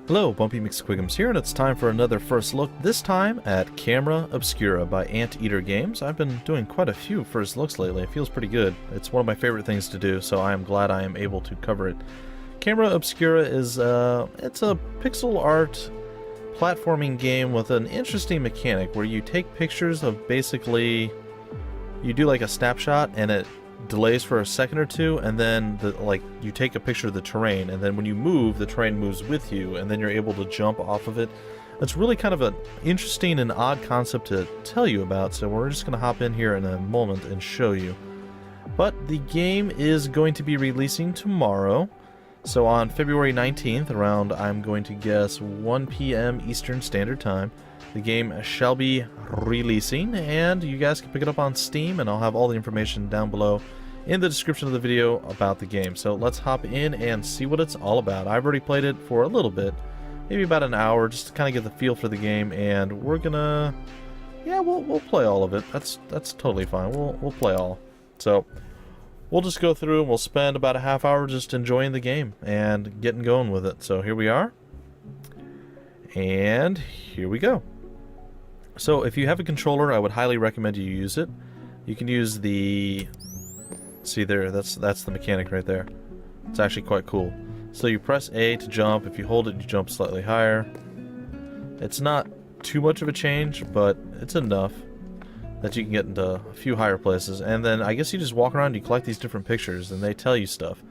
Hello, Bumpy McSquigums here, and it's time for another first look, this time at Camera Obscura by Anteater Games. I've been doing quite a few first looks lately. It feels pretty good. It's one of my favorite things to do, so I am glad I am able to cover it. Camera Obscura is it's a pixel art platforming game with an interesting mechanic where you take pictures of basically, you do like a snapshot and it delays for a second or two, and then you take a picture of the terrain, and then when you move, the terrain moves with you, and then you're able to jump off of it. It's really kind of an interesting and odd concept to tell you about, so we're just going to hop in here in a moment and show you. But the game is going to be releasing tomorrow, so on February 19th, around, I'm going to guess, 1 p.m. Eastern Standard Time, the game shall be releasing, and you guys can pick it up on Steam, and I'll have all the information down below in the description of the video about the game. So let's hop in and see what it's all about. I've already played it for a little bit, maybe about an hour, just to kind of get the feel for the game, and we're gonna, yeah, we'll play all of it. That's totally fine. We'll play all. So we'll just go through and we'll spend about a half hour just enjoying the game and getting going with it. So here we are, and here we go. So if you have a controller, I would highly recommend you use it. You can use the, see there, that's the mechanic right there. It's actually quite cool. So you press A to jump. If you hold it, you jump slightly higher. It's not too much of a change, but it's enough that you can get into a few higher places. And then I guess you just walk around and you collect these different pictures and they tell you stuff.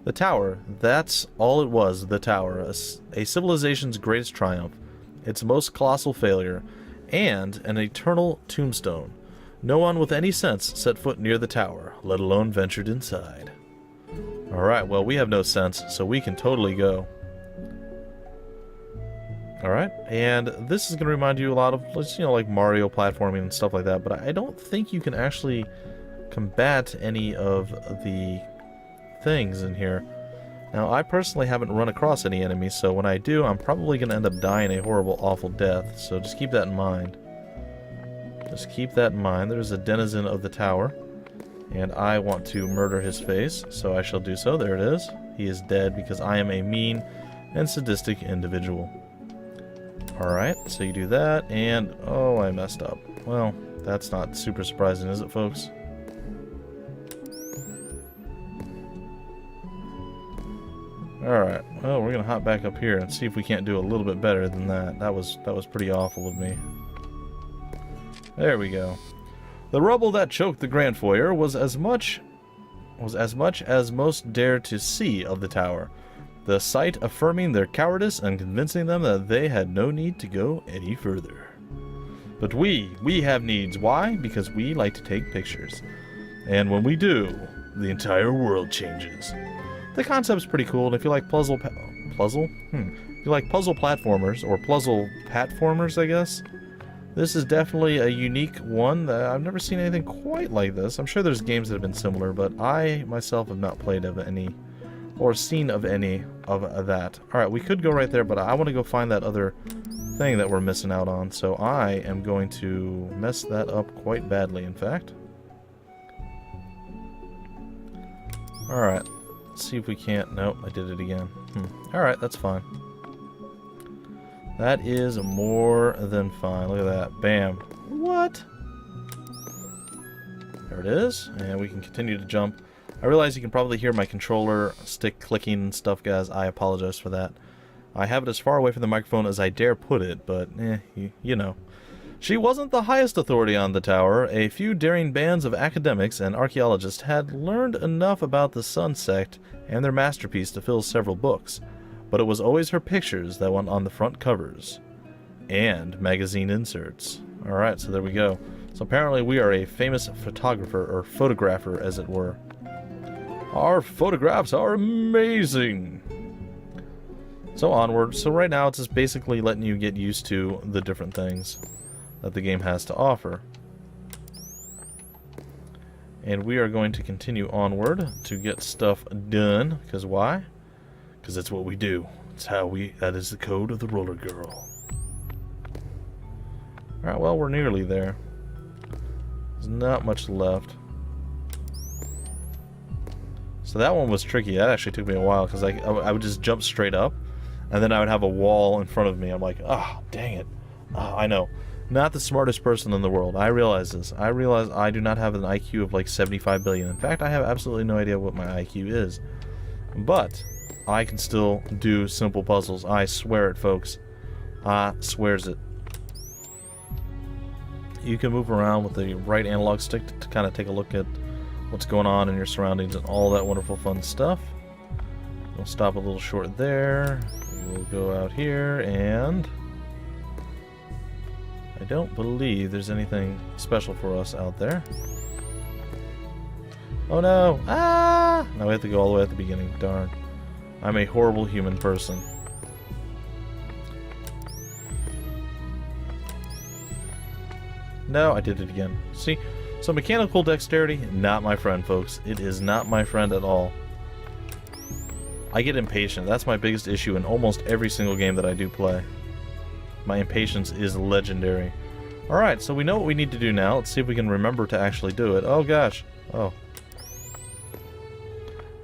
The tower, that's all it was, the tower. A civilization's greatest triumph, its most colossal failure, and an eternal tombstone. No one with any sense set foot near the tower, let alone ventured inside. Alright, well, we have no sense, so we can totally go. Alright, and this is going to remind you a lot of, you know, like Mario platforming and stuff like that, but I don't think you can actually combat any of the things in here. Now, I personally haven't run across any enemies, so when I do, I'm probably going to end up dying a horrible, awful death, so just keep that in mind. Just keep that in mind. There's a denizen of the tower, and I want to murder his face, so I shall do so. There it is. He is dead because I am a mean and sadistic individual. Alright, so you do that, and oh, I messed up. Well, that's not super surprising, is it, folks? Alright, well, we're gonna hop back up here and see if we can't do a little bit better than that. That was pretty awful of me. There we go. The rubble that choked the grand foyer was as much as most dared to see of the tower, the sight affirming their cowardice and convincing them that they had no need to go any further. But we have needs. Why? Because we like to take pictures. And when we do, the entire world changes. The concept's pretty cool, and if you like puzzle if you like puzzle platformers, or puzzle platformers, I guess, this is definitely a unique one. That I've never seen anything quite like this. I'm sure there's games that have been similar, but I myself have not played of any, or seen of any of that. Alright, we could go right there, but I want to go find that other thing that we're missing out on, so I am going to mess that up quite badly, in fact. Alright. Let's see if we can't. Nope, I did it again. Alright, that's fine. That is more than fine. Look at that. Bam. What? There it is. And we can continue to jump. I realize you can probably hear my controller stick clicking and stuff, guys. I apologize for that. I have it as far away from the microphone as I dare put it, but, you know. She wasn't the highest authority on the tower. A few daring bands of academics and archaeologists had learned enough about the Sun sect and their masterpiece to fill several books, but it was always her pictures that went on the front covers and magazine inserts. Alright, so there we go. So apparently we are a famous photographer, or photographer as it were. Our photographs are amazing! So onward. So right now it's just basically letting you get used to the different things that the game has to offer. And we are going to continue onward to get stuff done. Because why? Because it's what we do. It's how that is the code of the roller girl. Alright, well, we're nearly there. There's not much left. So that one was tricky. That actually took me a while because I would just jump straight up, and then I would have a wall in front of me. I'm like, oh, dang it. Oh, I know. Not the smartest person in the world. I realize this. I realize I do not have an IQ of like 75 billion. In fact, I have absolutely no idea what my IQ is. But I can still do simple puzzles. I swear it, folks. I swears it. You can move around with the right analog stick to kind of take a look at what's going on in your surroundings and all that wonderful fun stuff. We'll stop a little short there. We'll go out here, and I don't believe there's anything special for us out there. Oh no! Ah! Now we have to go all the way at the beginning. Darn. I'm a horrible human person. No, I did it again. See? So mechanical dexterity, not my friend, folks. It is not my friend at all. I get impatient. That's my biggest issue in almost every single game that I do play. My impatience is legendary. Alright, so we know what we need to do now. Let's see if we can remember to actually do it. Oh gosh. Oh.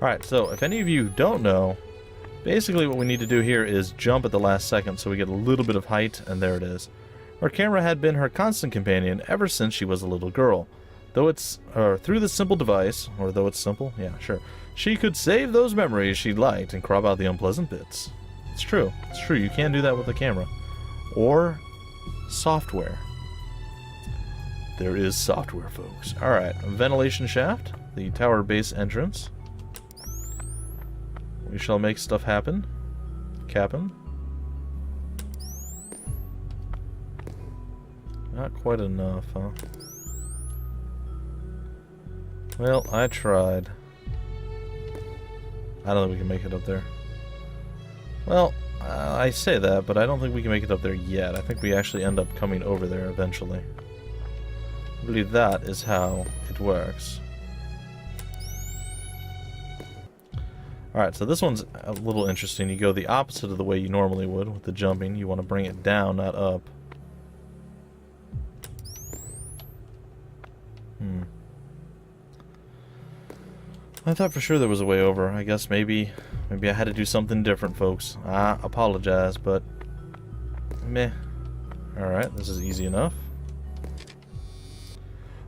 Alright, so if any of you don't know, basically what we need to do here is jump at the last second so we get a little bit of height, and there it is. Our camera had been her constant companion ever since she was a little girl. Though it's, through this simple device, or though it's simple, yeah, sure, she could save those memories she liked and crop out the unpleasant bits. It's true. It's true. You can do that with the camera. Or software. There is software, folks. Alright, ventilation shaft, the tower base entrance. We shall make stuff happen. Cap'n. Not quite enough, huh? Well, I tried. I don't think we can make it up there. Well, I say that, but I don't think we can make it up there yet. I think we actually end up coming over there eventually. I believe that is how it works. Alright, so this one's a little interesting. You go the opposite of the way you normally would with the jumping. You want to bring it down, not up. I thought for sure there was a way over. I guess maybe I had to do something different, folks. I apologize, but meh. Alright, this is easy enough.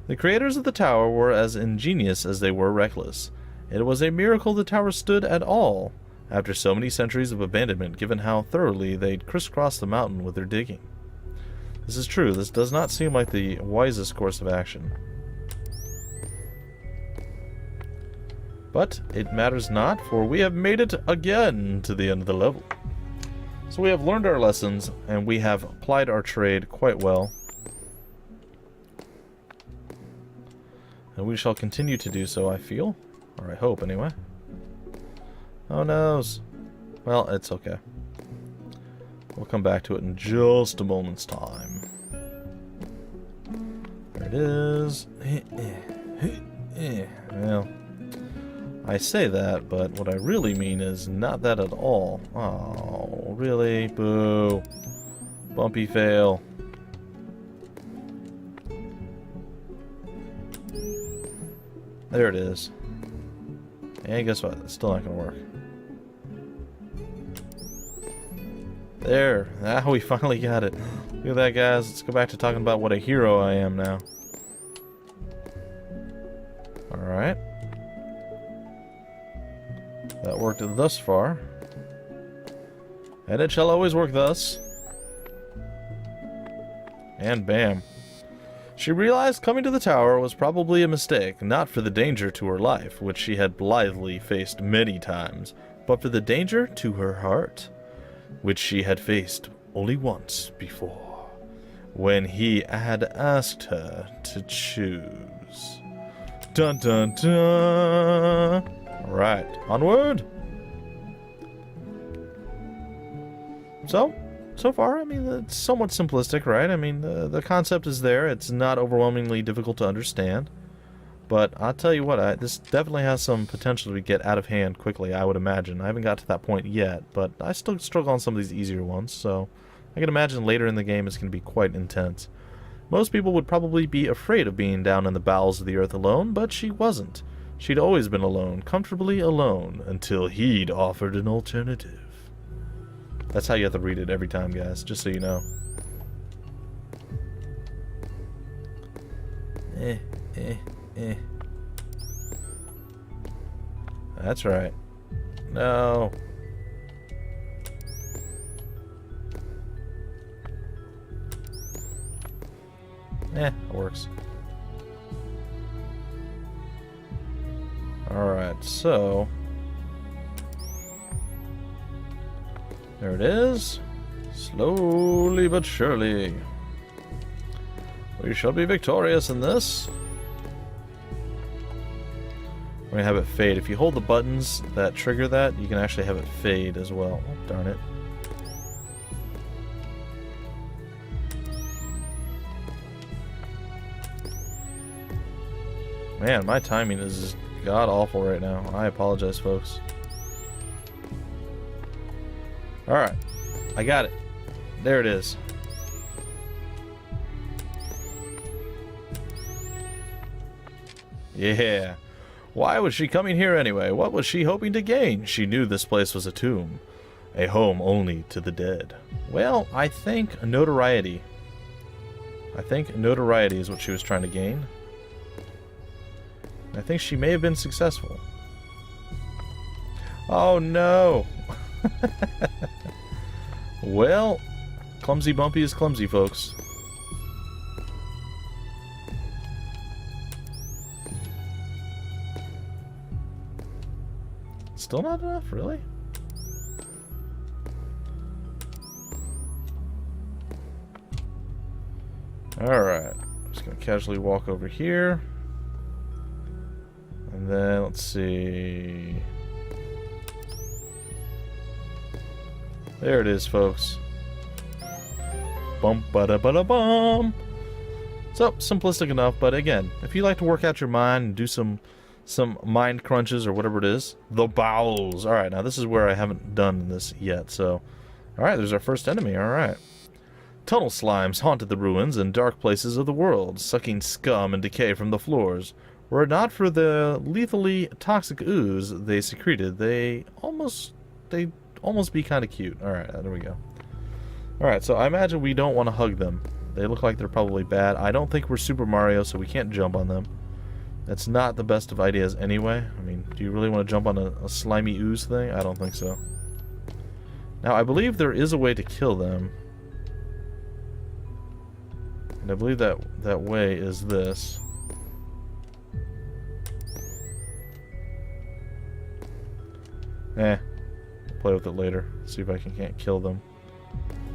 The creators of the tower were as ingenious as they were reckless. It was a miracle the tower stood at all, after so many centuries of abandonment, given how thoroughly they'd crisscrossed the mountain with their digging. This is true. This does not seem like the wisest course of action. But it matters not, for we have made it again to the end of the level. So we have learned our lessons, and we have applied our trade quite well. And we shall continue to do so, I feel. Or I hope, anyway. Oh, noes. Well, it's okay. We'll come back to it in just a moment's time. There it is. Well, I say that, but what I really mean is not that at all. Oh, really? Boo. Bumpy fail. There it is. And guess what? It's still not going to work. There. Now we finally got it. Look at that, guys. Let's go back to talking about what a hero I am now. Alright. That worked thus far. And it shall always work thus. And bam. She realized coming to the tower was probably a mistake, not for the danger to her life, which she had blithely faced many times, but for the danger to her heart, which she had faced only once before, when he had asked her to choose. Dun dun dun! Alright, onward! So far, I mean, it's somewhat simplistic, right? I mean, the concept is there. It's not overwhelmingly difficult to understand. But I'll tell you what, this definitely has some potential to get out of hand quickly, I would imagine. I haven't got to that point yet, but I still struggle on some of these easier ones, so I can imagine later in the game it's going to be quite intense. Most people would probably be afraid of being down in the bowels of the earth alone, but she wasn't. She'd always been alone, comfortably alone, until he'd offered an alternative. That's how you have to read it every time, guys, just so you know. That's right. No. It works. Alright, so... there it is. Slowly but surely. We shall be victorious in this. We're gonna have it fade. If you hold the buttons that trigger that, you can actually have it fade as well. Oh, darn it. Man, my timing is god awful right now. I apologize, folks. Alright. I got it. There it is. Yeah. Why was she coming here anyway? What was she hoping to gain? She knew this place was a tomb. A home only to the dead. Well, I think notoriety. I think notoriety is what she was trying to gain. I think she may have been successful. Oh no! Well, clumsy Bumpy is clumsy, folks. Still not enough, really? Alright. Just gonna casually walk over here. And then, let's see... there it is, folks. Bump ba da ba da bum. So, simplistic enough, but again, if you like to work out your mind and do some mind crunches or whatever it is, the bowels. Alright, now this is where I haven't done this yet, so... alright, there's our first enemy, alright. Tunnel slimes haunted the ruins and dark places of the world, sucking scum and decay from the floors. Were it not for the lethally toxic ooze they secreted, they almost be kind of cute. Alright, there we go. Alright, so I imagine we don't want to hug them. They look like they're probably bad. I don't think we're Super Mario, so we can't jump on them. That's not the best of ideas anyway. I mean, do you really want to jump on a slimy ooze thing? I don't think so. Now, I believe there is a way to kill them. And I believe that way is this. Play with it later. See if I can't kill them.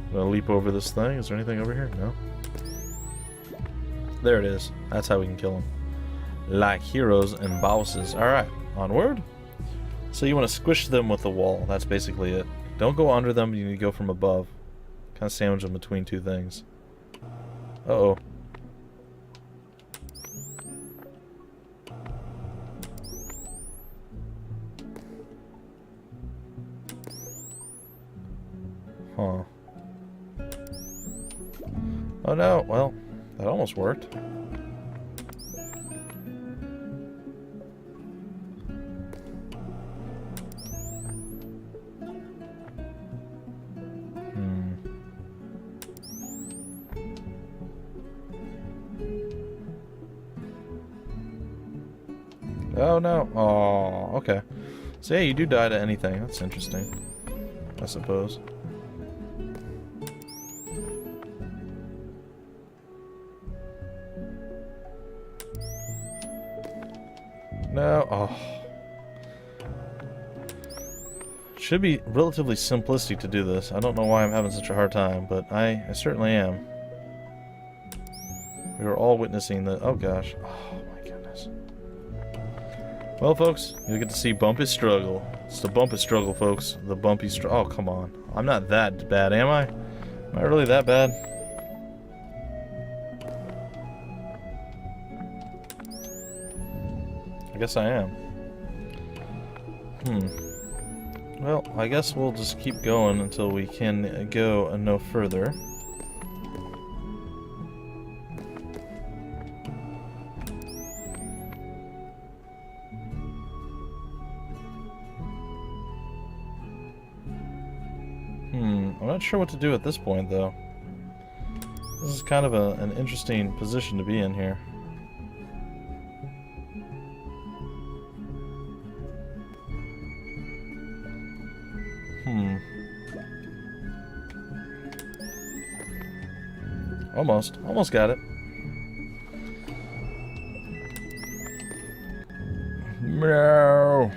I'm gonna leap over this thing. Is there anything over here? No. There it is. That's how we can kill them. Like heroes and bosses. Alright, onward. So you want to squish them with the wall. That's basically it. Don't go under them. You need to go from above. Kind of sandwich them between two things. Uh-oh. Huh. Oh no, well, that almost worked. Oh no. Oh, okay. So yeah, you do die to anything. That's interesting, I suppose. No. Oh. Should be relatively simplistic to do this. I don't know why I'm having such a hard time, but I certainly am. We are all witnessing the... oh gosh. Oh my goodness. Well, folks, you get to see Bumpy struggle. It's the Bumpy struggle, folks. The Bumpy struggle. Oh, come on. I'm not that bad, am I? Am I really that bad? I guess I am. Well, I guess we'll just keep going until we can go no further. not sure what to do at this point, though. This is kind of an interesting position to be in here. Almost got it. No.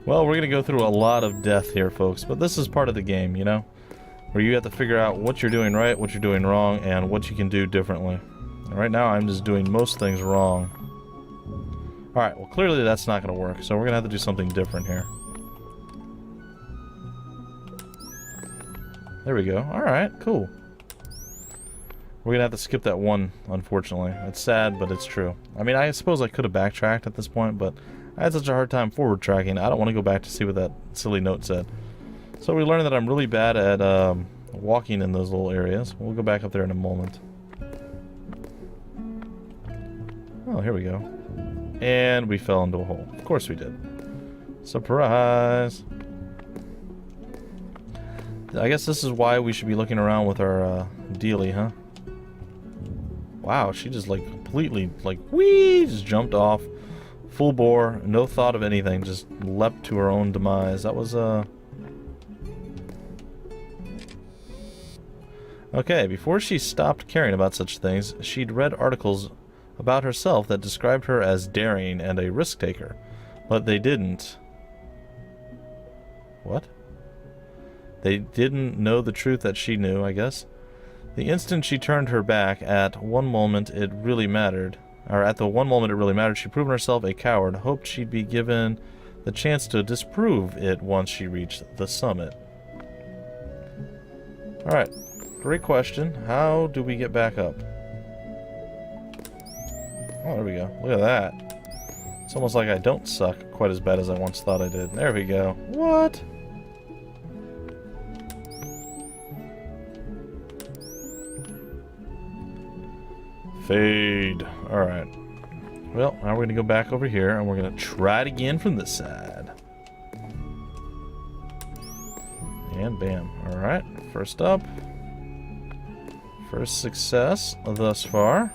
Well, we're gonna go through a lot of death here, folks, but this is part of the game, you know? Where you have to figure out what you're doing right, what you're doing wrong, and what you can do differently. And right now, I'm just doing most things wrong. Alright, well, clearly that's not gonna work, so we're gonna have to do something different here. There we go. Alright, cool. We're gonna have to skip that one, unfortunately. It's sad, but it's true. I mean, I suppose I could have backtracked at this point, but I had such a hard time forward tracking, I don't want to go back to see what that silly note said. So we learned that I'm really bad at walking in those little areas. We'll go back up there in a moment. Oh, here we go. And we fell into a hole. Of course we did. Surprise! I guess this is why we should be looking around with our dealie, huh? Wow, she just like completely, like, whee! Just jumped off. Full bore, no thought of anything, just leapt to her own demise. That was, Okay, before she stopped caring about such things, she'd read articles about herself that described her as daring and a risk-taker. But they didn't... What? They didn't know the truth that she knew, I guess. The instant she turned her back, at the one moment it really mattered, she'd proven herself a coward, hoped she'd be given the chance to disprove it once she reached the summit. Alright, great question. How do we get back up? Oh, there we go. Look at that. It's almost like I don't suck quite as bad as I once thought I did. There we go. What? Fade. Alright. Well, now we're going to go back over here, and we're going to try it again from this side. And bam. Alright, first up. First success thus far.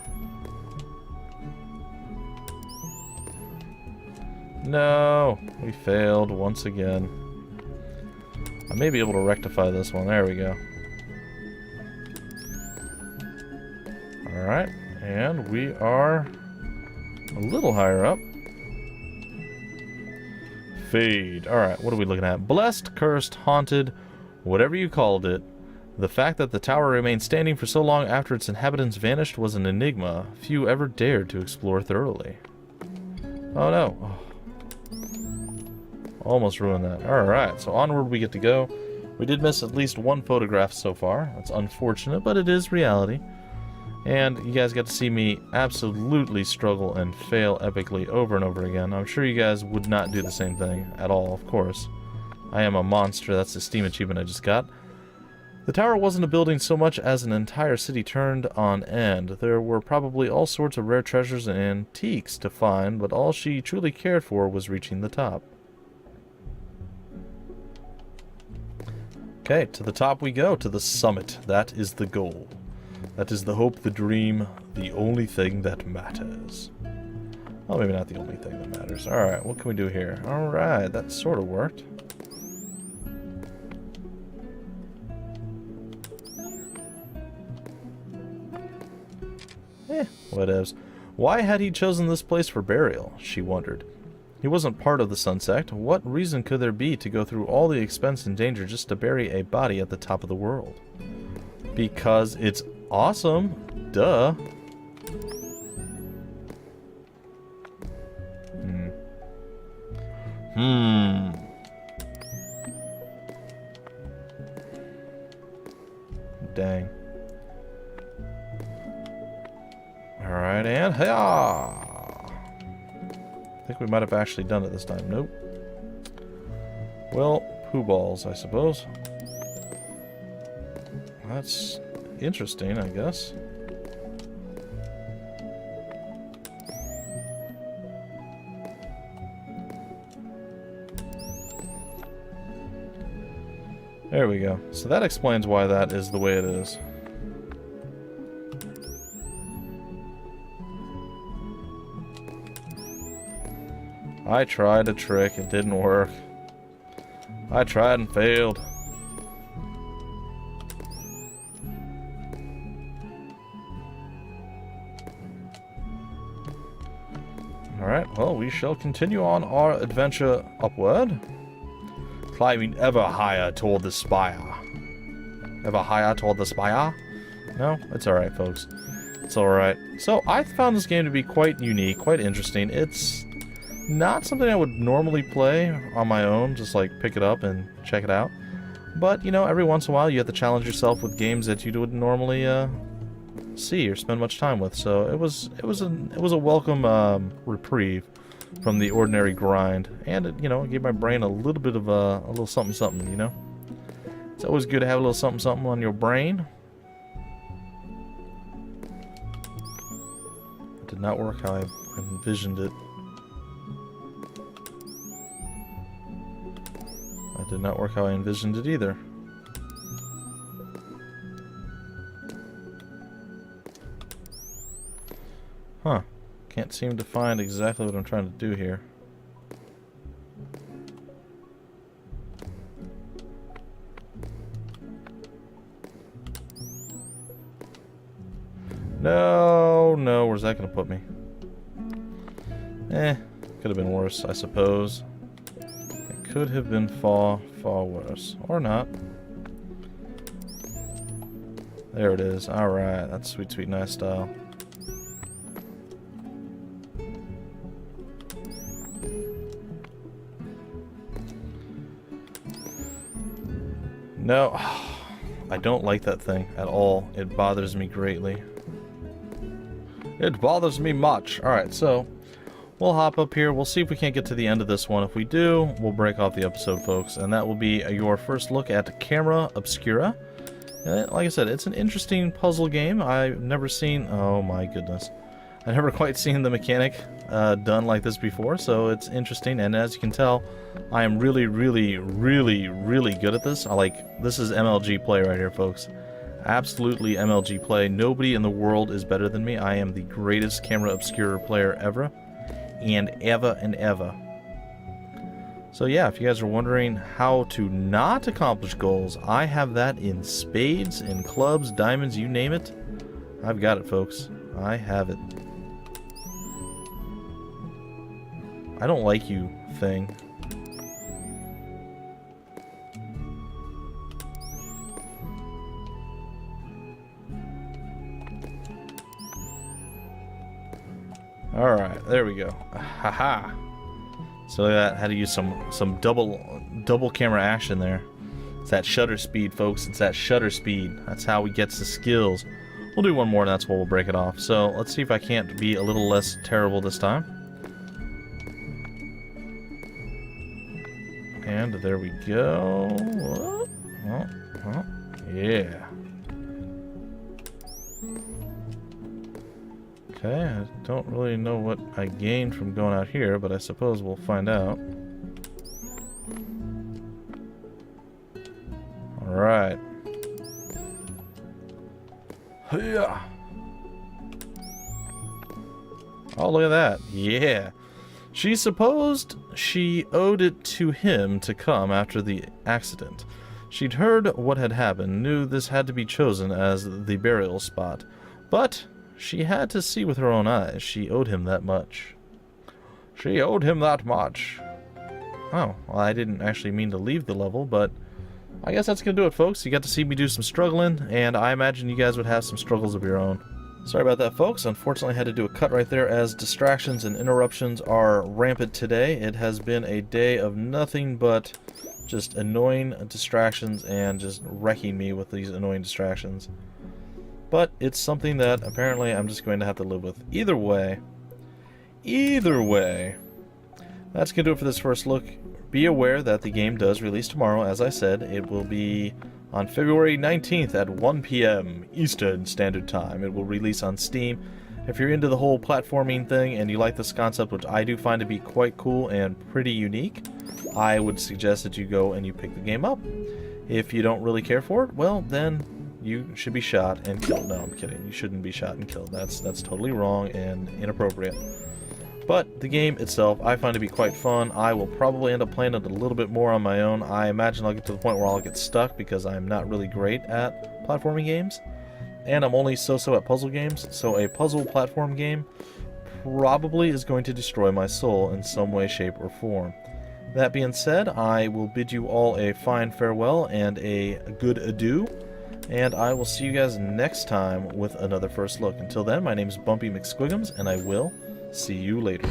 No! We failed once again. I may be able to rectify this one. There we go. Alright, and we are a little higher up. Fade. Alright, what are we looking at? Blessed, cursed, haunted, whatever you called it. The fact that the tower remained standing for so long after its inhabitants vanished was an enigma few ever dared to explore thoroughly. Oh no. Oh. Almost ruined that. Alright, so onward we get to go. We did miss at least one photograph so far. That's unfortunate, but it is reality. And you guys got to see me absolutely struggle and fail epically over and over again. I'm sure you guys would not do the same thing at all, of course. I am a monster. That's the Steam achievement I just got. The tower wasn't a building so much as an entire city turned on end. There were probably all sorts of rare treasures and antiques to find, but all she truly cared for was reaching the top. Okay, to the top we go, to the summit. That is the goal. That is the hope, the dream, the only thing that matters. Well, maybe not the only thing that matters. Alright, what can we do here? Alright, that sort of worked. Whatevs. Why had he chosen this place for burial? She wondered. He wasn't part of the Sun Sect. What reason could there be to go through all the expense and danger just to bury a body at the top of the world? Because it's awesome. Duh. Dang. Alright, and hi-yah! I think we might have actually done it this time. Nope. Well, poo balls, I suppose. That's interesting, I guess. There we go. So that explains why that is the way it is. I tried a trick, it didn't work. I tried and failed. Alright, well, we shall continue on our adventure upward. Climbing ever higher toward the spire. Ever higher toward the spire? No? It's alright, folks. It's alright. So, I found this game to be quite unique, quite interesting. It's not something I would normally play on my own, just like pick it up and check it out. But, you know, every once in a while you have to challenge yourself with games that you wouldn't normally see or spend much time with. So it was a welcome reprieve from the ordinary grind, and it, you know, it gave my brain a little bit of a little something something, you know. It's always good to have a little something something on your brain. It did not work how I envisioned it. That did not work how I envisioned it either. Huh. Can't seem to find exactly what I'm trying to do here. No, where's that gonna put me? Could have been worse, I suppose. It could have been far, far worse. Or not. There it is. Alright, that's sweet, sweet, nice style. No, I don't like that thing at all. It bothers me greatly. It bothers me much. Alright, so we'll hop up here. We'll see if we can't get to the end of this one. If we do, we'll break off the episode, folks. And that will be your first look at Camera Obscura. Like I said, it's an interesting puzzle game. I've never seen... Oh my goodness. I've never quite seen the mechanic done like this before, so it's interesting. And as you can tell, I am really, really, really, really good at this. This is MLG play right here, folks. Absolutely MLG play. Nobody in the world is better than me. I am the greatest Camera Obscura player ever. And ever and ever. So yeah, if you guys are wondering how to not accomplish goals, I have that in spades, in clubs, diamonds, you name it. I've got it, folks. I have it. I don't like you, thing. Alright, there we go. Haha. So that had to use some double camera action there. It's that shutter speed, folks. It's that shutter speed. That's how we get the skills. We'll do one more and that's where we'll break it off. So let's see if I can't be a little less terrible this time. And there we go. Yeah. Okay, I don't really know what I gained from going out here, but I suppose we'll find out. Alright. Yeah. Oh, look at that. Yeah. She supposed she owed it to him to come after the accident. She'd heard what had happened, knew this had to be chosen as the burial spot. But she had to see with her own eyes. She owed him that much. She owed him that much. Oh, well, I didn't actually mean to leave the level, but I guess that's going to do it, folks. You got to see me do some struggling, and I imagine you guys would have some struggles of your own. Sorry about that, folks. Unfortunately, I had to do a cut right there as distractions and interruptions are rampant today. It has been a day of nothing but just annoying distractions and just wrecking me with these annoying distractions. But it's something that apparently I'm just going to have to live with. Either way, that's going to do it for this first look. Be aware that the game does release tomorrow. As I said, it will be on February 19th at 1 p.m. Eastern Standard Time. It will release on Steam. If you're into the whole platforming thing and you like this concept, which I do find to be quite cool and pretty unique, I would suggest that you go and you pick the game up. If you don't really care for it, well, then you should be shot and killed. No, I'm kidding. You shouldn't be shot and killed. That's totally wrong and inappropriate. But the game itself, I find to be quite fun. I will probably end up playing it a little bit more on my own. I imagine I'll get to the point where I'll get stuck because I'm not really great at platforming games. And I'm only so-so at puzzle games, so a puzzle platform game probably is going to destroy my soul in some way, shape, or form. That being said, I will bid you all a fine farewell and a good adieu. And I will see you guys next time with another First Look. Until then, my name is Bumpy McSquigums, and I will see you later.